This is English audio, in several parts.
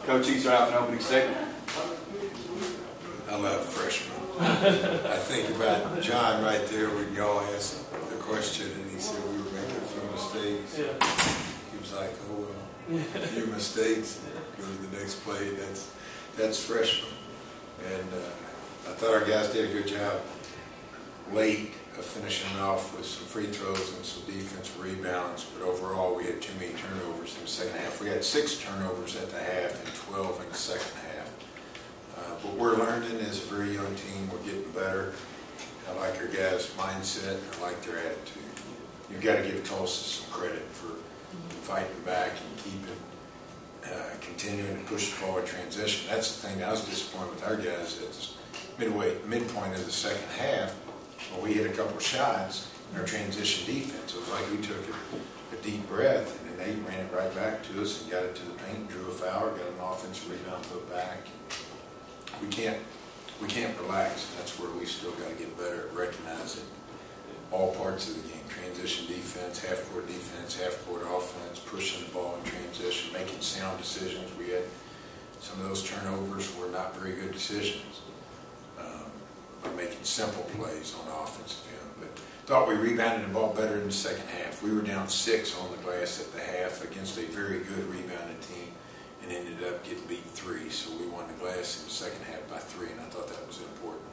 Coach, you can start out with an opening statement. I love freshmen. I think about John right there when y'all asked the question and he said we were making a few mistakes. Yeah. He was like, oh well, a few mistakes, go to the next play. That's freshman. And I thought our guys did a good job late of finishing off with some free throws and some defensive rebounds, but overall we had too many turnovers in the second half. We had 6 turnovers at the half and 12 in the second half. But we're learning as a very young team. We're getting better. I like our guys' mindset. I like their attitude. You've got to give Tulsa some credit for fighting back and keeping, continuing to push the ball in transition. That's the thing. I was disappointed with our guys at the midpoint of the second half. Well, we hit a couple of shots in our transition defense. It was like we took a deep breath, and then they ran it right back to us and got it to the paint, drew a foul, got an offensive rebound, put back. We can't relax. That's where we still got to get better at recognizing all parts of the game: transition defense, half-court defense, half-court offense, pushing the ball in transition, making sound decisions. We had some of those turnovers were not very good decisions. By making simple plays on the offensive end. But thought we rebounded the ball better in the second half. We were down 6 on the glass at the half against a very good rebounding team and ended up getting beat 3. So we won the glass in the second half by 3, and I thought that was important.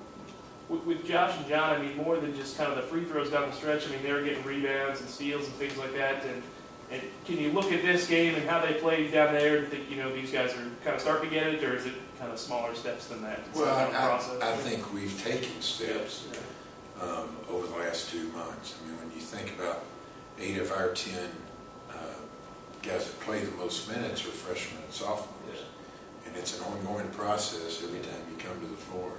With Josh and John, I mean, more than just kind of the free throws down the stretch, I mean, they were getting rebounds and steals and things like that. And can you look at this game and how they played down there and think, you know, these guys are kind of starting to get it, or is it kind of smaller steps than that? Well, I think we've taken steps over the last 2 months. I mean, when you think about 8 of our 10 guys that play the most minutes are freshmen and sophomores. And it's an ongoing process every time you come to the floor.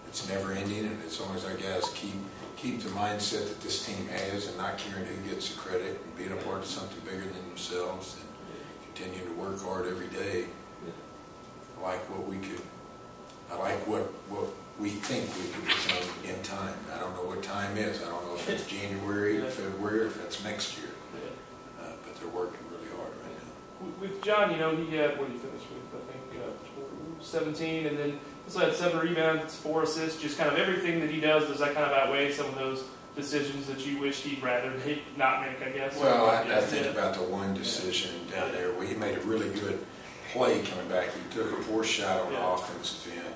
It's never ending, and as long as our guys keep the mindset that this team has and not caring who gets the credit and being a part of something bigger than themselves and continuing to work hard every day. I like what we think we could become in time. I don't know what time is. I don't know if it's January, February, or if it's next year. But they're working really hard right now. With John, you know, he had, what did he finish with? I think 17, and then also had 7 rebounds, 4 assists. Just kind of everything that he does that kind of outweigh some of those decisions that you wish he'd rather not make, I guess? Well, I think about the one decision down there where he made a really good play coming back. He took a poor shot on the offensive end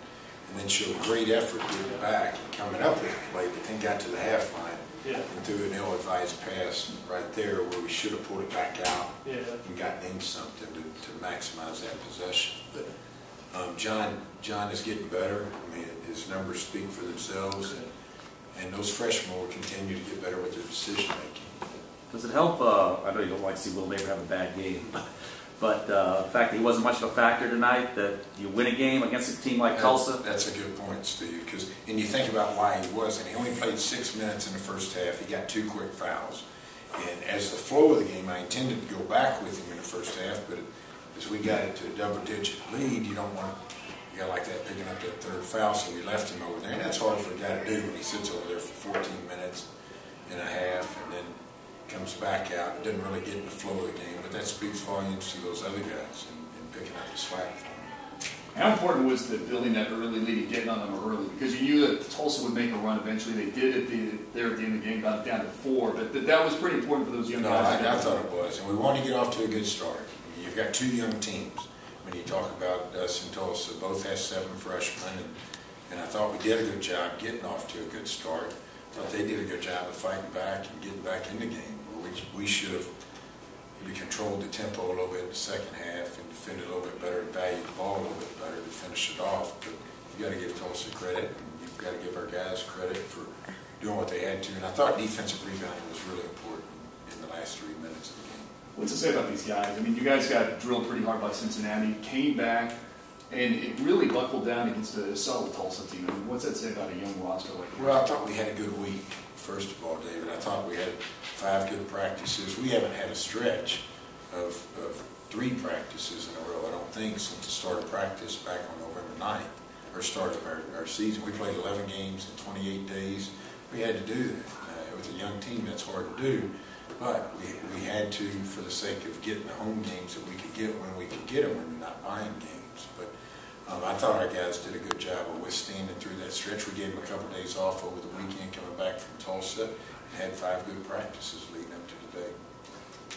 and then showed great effort getting back and coming up with the play, but then got to the half line and threw an ill-advised pass right there where we should have pulled it back out and gotten in something to maximize that possession. But John is getting better. I mean, his numbers speak for themselves, and those freshmen will continue to get better with their decision making. Does it help? I know you don't like to see Will Neighbor have a bad game, but the fact that he wasn't much of a factor tonight, that you win a game against a team like Tulsa? That's a good point, Steve, and you think about why he wasn't. He only played 6 minutes in the first half. He got 2 quick fouls. And as the flow of the game, I intended to go back with him in the first half, but as we got it to a double-digit lead, you don't want a guy like that picking up that 3rd foul, so we left him over there. And that's hard for a guy to do when he sits over there for 14 minutes and a half and then comes back out. Doesn't really get in the flow of the game, but that speaks volumes to those other guys and picking up the slack for them. How important was the building that early lead and getting on them early? Because you knew that Tulsa would make a run eventually. They did at the end of the game, got it down to 4, but that was pretty important for those young guys. I thought it was, and we wanted to get off to a good start. You've got 2 young teams. When you talk about us and Tulsa, both have 7 freshmen, and I thought we did a good job getting off to a good start. I thought they did a good job of fighting back and getting back in the game. We should have maybe controlled the tempo a little bit in the second half and defended a little bit better and valued the ball a little bit better to finish it off. But you've got to give Tulsa credit, and you've got to give our guys credit for doing what they had to. And I thought defensive rebounding was really important in the last 3 minutes of the game. What's to say about these guys? I mean, you guys got drilled pretty hard by Cincinnati, came back, and it really buckled down against a solid Tulsa team. I mean, what's that say about a young roster like that? Well, I thought we had a good week, first of all, David. I thought we had 5 good practices. We haven't had a stretch of 3 practices in a row, I don't think, since the start of practice back on November 9th, or start of our season. We played 11 games in 28 days. We had to do that. With a young team, that's hard to do. But we had to, for the sake of getting the home games that we could get when we could get them, when we're not buying games. But I thought our guys did a good job of withstanding through that stretch. We gave them a couple of days off over the weekend coming back from Tulsa and had 5 good practices leading up to today.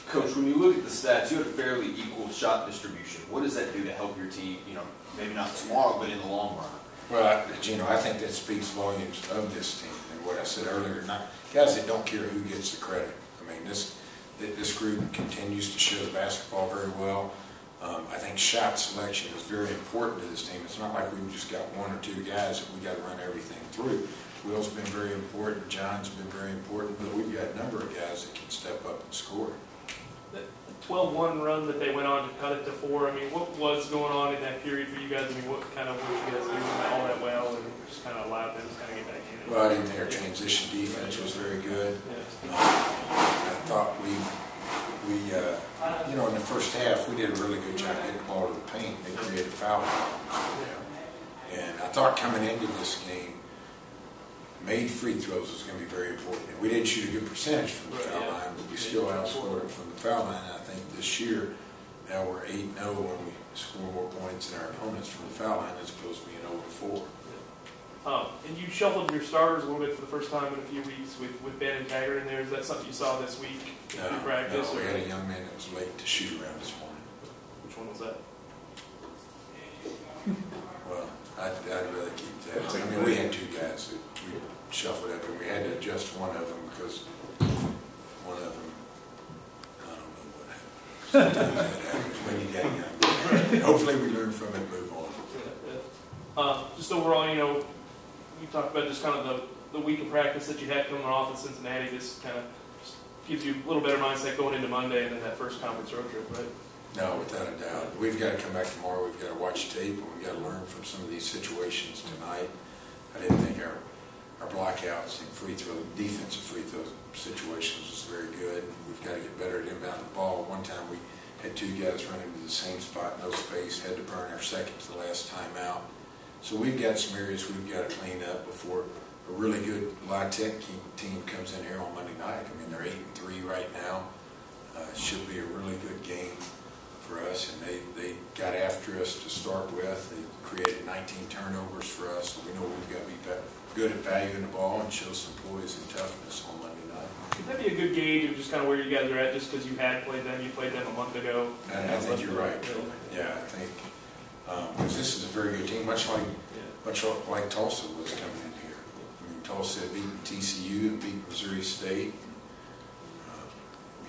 Coach, when you look at the stats, you had a fairly equal shot distribution. What does that do to help your team, you know, maybe not tomorrow, but in the long run? Well, Gino, I think that speaks volumes of this team. And what I said earlier, not guys that don't care who gets the credit. I mean, this group continues to show the basketball very well. I think shot selection is very important to this team. It's not like we've just got 1 or 2 guys that we got to run everything through. Will's been very important. John's been very important. But we've got a number of guys that can step up and score. That 12-1 run that they went on to cut it to 4, I mean, what was going on in that period for you guys? I mean, what kind of were you guys doing all that well and just kind of allowed them to kind of get back in? Well, I didn't think our transition defense was very good. Yeah. I thought we you know, in the first half, we did a really good job getting the ball to the paint. They created foul problems. And I thought coming into this game, made free throws was going to be very important. And we didn't shoot a good percentage from the foul line, but we still outscored them from the foul line. And I think this year, now we're 8-0 when we score more points than our opponents from the foul line as opposed to being 0-4. And you shuffled your starters a little bit for the first time in a few weeks with Ben and Taggart in there. Is that something you saw this week in practice? No, we had a young man that was late to shoot around this morning. Which one was that? Well, I'd rather keep that. I mean, we had 2 guys that we shuffled up, and we had to adjust one of them because one of them, I don't know what happened. Sometimes that happens when you get young. Hopefully we learn from it and move on. Just overall, you know, you talked about just kind of the week of practice that you had coming off in Cincinnati. This kind of just gives you a little better mindset going into Monday and then that first conference road trip, right? No, without a doubt. We've got to come back tomorrow. We've got to watch tape, and we've got to learn from some of these situations tonight. I didn't think our blockouts and defensive free throw situations was very good. We've got to get better at inbound the ball. One time we had 2 guys running to the same spot, no space, had to burn our second to the last time out. So we've got some areas we've got to clean up before a really good La Tech team comes in here on Monday night. I mean, they're 8-3 right now. It should be a really good game for us, and they got after us to start with. They created 19 turnovers for us, so we know we've got to be good at valuing the ball and show some poise and toughness on Monday night. Could that be a good gauge of just kind of where you guys are at, just because you had played them, you played them a month ago? I think you're right. Yeah, I think because this is a very good team, much like Tulsa was coming in here. I mean, Tulsa had beaten TCU and beat Missouri State.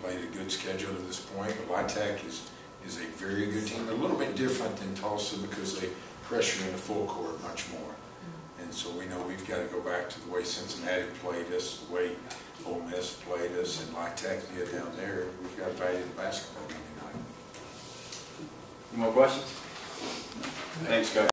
Played a good schedule to this point, but La Tech is a very good team. A little bit different than Tulsa because they pressure in the full court much more. And so we know we've got to go back to the way Cincinnati played us, the way Ole Miss played us, and La Tech did down there. We've got to value the basketball Monday night. Any more questions? Thanks, Coach.